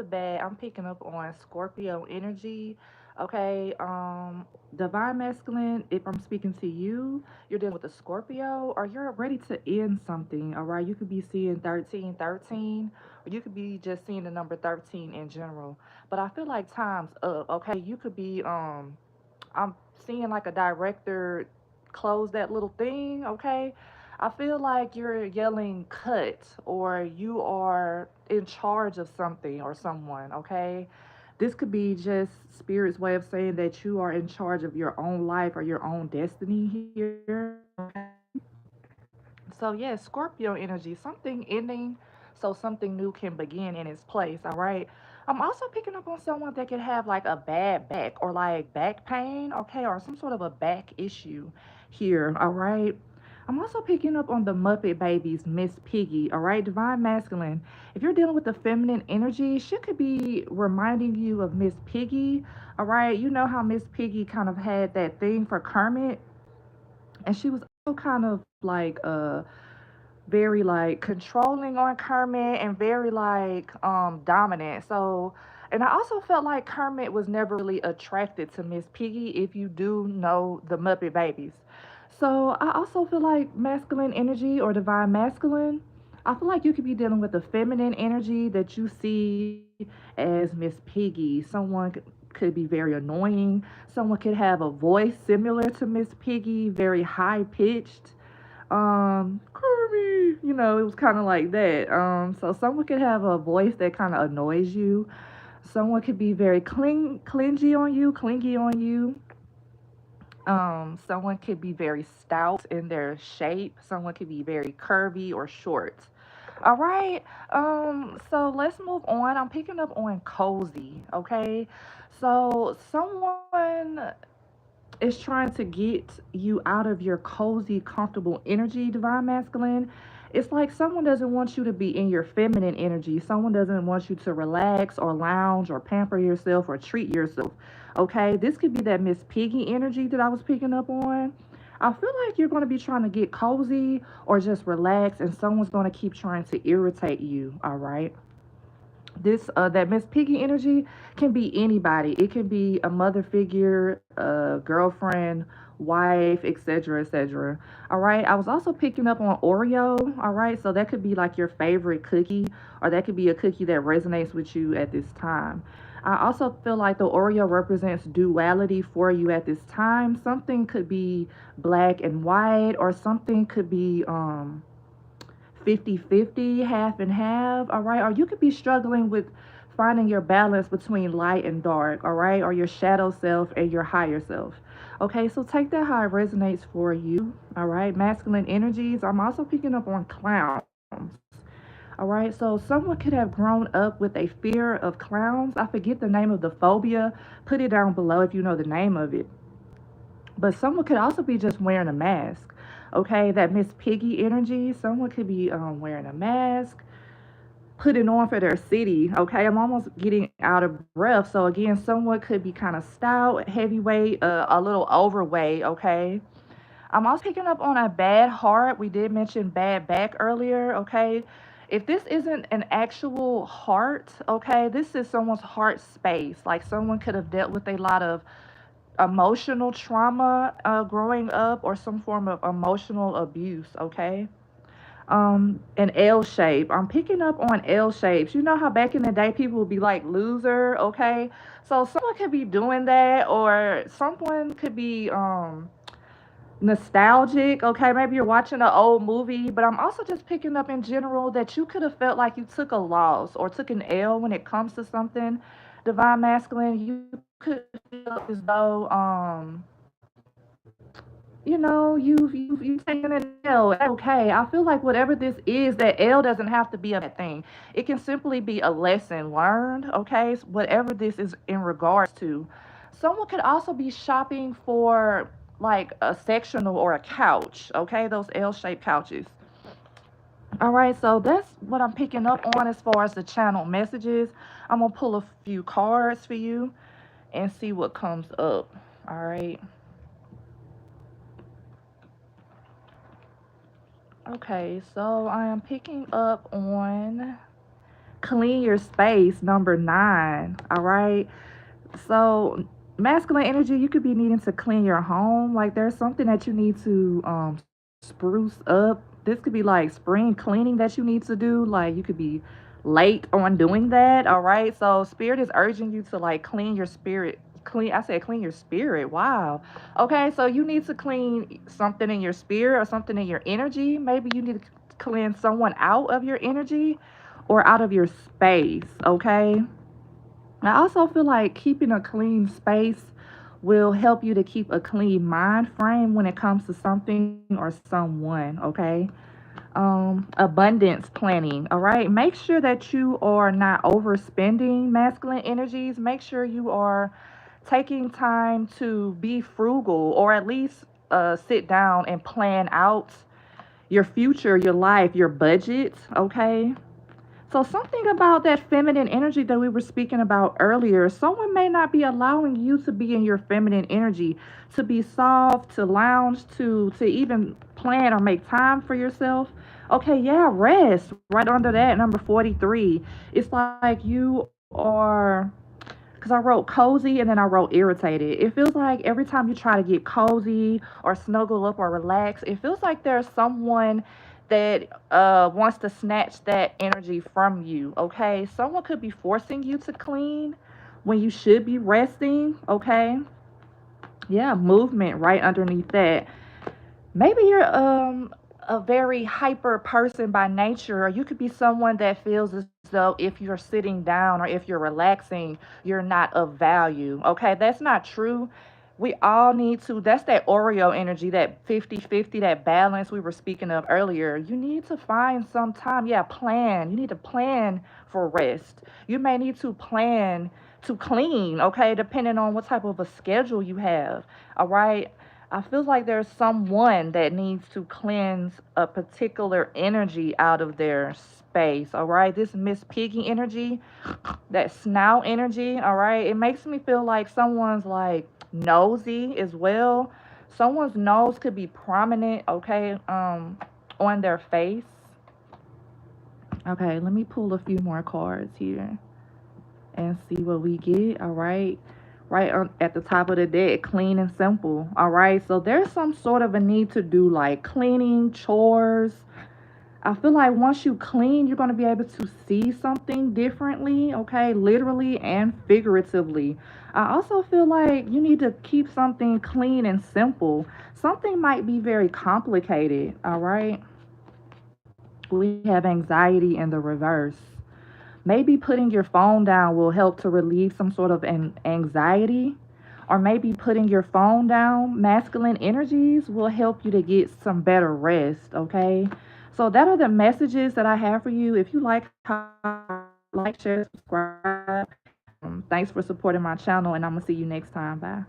the bat, I'm picking up on Scorpio energy. Okay, divine masculine, if I'm speaking to you, you're dealing with a Scorpio or you're ready to end something, all right? You could be seeing 1313, or you could be just seeing the number 13 in general. But I feel like time's up, okay? You could be I'm seeing like a director close that little thing, okay? I feel like you're yelling cut or you are in charge of something or someone, okay? This could be just spirit's way of saying that you are in charge of your own life or your own destiny here, okay? So, yeah, Scorpio energy, something ending so something new can begin in its place, all right? I'm also picking up on someone that could have like a bad back or like back pain, okay, or some sort of a back issue here, all right? I'm also picking up on the Muppet Babies, Miss Piggy, all right? Divine Masculine. If you're dealing with the feminine energy, she could be reminding you of Miss Piggy, all right? You know how Miss Piggy kind of had that thing for Kermit, and she was also kind of like very like controlling on Kermit and very like dominant. So and I also felt like Kermit was never really attracted to Miss Piggy if you do know the Muppet Babies. So I also feel like masculine energy or divine masculine. I feel like you could be dealing with the feminine energy that you see as Miss Piggy. Someone could be very annoying. Someone could have a voice similar to Miss Piggy, very high pitched. Kirby, it was kind of like that. So someone could have a voice that kind of annoys you. Someone could be very clingy on you. Someone could be very stout in their shape. Someone could be very curvy or short. All right. So let's move on. I'm picking up on cozy. Okay. So someone is trying to get you out of your cozy, comfortable energy, divine masculine. It's like someone doesn't want you to be in your feminine energy. Someone doesn't want you to relax or lounge or pamper yourself or treat yourself. Okay, this could be that Miss Piggy energy that I was picking up on. I feel like you're going to be trying to get cozy or just relax, and someone's going to keep trying to irritate you. All right, this that Miss Piggy energy can be anybody. It can be a mother figure, a girlfriend, wife, etc., etc. All right. I was also picking up on Oreo. All right. So that could be like your favorite cookie, or that could be a cookie that resonates with you at this time. I also feel like the Oreo represents duality for you at this time. Something could be black and white, or something could be 50-50, half and half, all right? Or you could be struggling with finding your balance between light and dark, all right? Or your shadow self and your higher self. Okay, so take that how it resonates for you, all right? Masculine energies. I'm also picking up on clowns. All right, so someone could have grown up with a fear of clowns. I forget the name of the phobia. Put it down below if you know the name of it. But someone could also be just wearing a mask. Okay, that Miss Piggy energy. Someone could be wearing a mask, putting on for their city. Okay, I'm almost getting out of breath. So again, someone could be kind of stout, heavyweight, a little overweight. Okay, I'm also picking up on a bad heart. We did mention bad back earlier. Okay, if this isn't an actual heart, okay, this is someone's heart space. Like someone could have dealt with a lot of emotional trauma growing up or some form of emotional abuse, okay? An L shape. I'm picking up on L shapes. You know how back in the day people would be like loser, okay? So someone could be doing that, or someone could be nostalgic, okay? Maybe you're watching an old movie, but I'm also just picking up in general that you could have felt like you took a loss or took an L when it comes to something divine masculine. You could feel as though you've taken an L. That's okay. I feel like whatever this is, that L doesn't have to be a bad thing. It can simply be a lesson learned, okay? Whatever this is in regards to. Someone could also be shopping for like a sectional or a couch, okay? Those L-shaped couches. All right, so that's what I'm picking up on as far as the channel messages. I'm gonna pull a few cards for you and see what comes up. All right. Okay, so I am picking up on clean your space, number 9. All right. So, masculine energy, you could be needing to clean your home. Like, there's something that you need to spruce up. This could be like spring cleaning that you need to do. Like, you could be late on doing that. All right. So, spirit is urging you to like clean your spirit. Clean, I said clean your spirit. Wow. Okay. So, you need to clean something in your spirit or something in your energy. Maybe you need to cleanse someone out of your energy or out of your space. Okay. I also feel like keeping a clean space will help you to keep a clean mind frame when it comes to something or someone, okay? Abundance planning, all right? Make sure that you are not overspending masculine energies. Make sure you are taking time to be frugal or at least sit down and plan out your future, your life, your budget, okay? So, something about that feminine energy that we were speaking about earlier, someone may not be allowing you to be in your feminine energy, to be soft, to lounge, to even plan or make time for yourself. Okay, yeah, rest right under that number 43. It's like you are, because I wrote cozy and then I wrote irritated. It feels like every time you try to get cozy or snuggle up or relax, it feels like there's someone that wants to snatch that energy from you. Okay, someone could be forcing you to clean when you should be resting. Okay, yeah, movement right underneath that. Maybe you're a very hyper person by nature, or you could be someone that feels as though if you're sitting down or if you're relaxing, you're not of value. Okay, that's not true. We all need to, that's that Oreo energy, that 50-50, that balance we were speaking of earlier. You need to find some time, yeah, plan. You need to plan for rest. You may need to plan to clean, okay, depending on what type of a schedule you have. All right. I feel like there's someone that needs to cleanse a particular energy out of their space. All right. This Miss Piggy energy, that snout energy. All right. It makes me feel like someone's like nosy as well. Someone's nose could be prominent, okay, on their face. Okay, let me pull a few more cards here and see what we get. All right. Right on, at the top of the deck, clean and simple. All right. So there's some sort of a need to do like cleaning, chores. I feel like once you clean, you're going to be able to see something differently. Okay. Literally and figuratively. I also feel like you need to keep something clean and simple. Something might be very complicated. All right. We have anxiety in the reverse. Maybe putting your phone down will help to relieve some sort of anxiety. Or maybe putting your phone down, masculine energies, will help you to get some better rest, okay? So, that are the messages that I have for you. If you like how I write, like, share, subscribe. Thanks for supporting my channel, and I'm going to see you next time. Bye.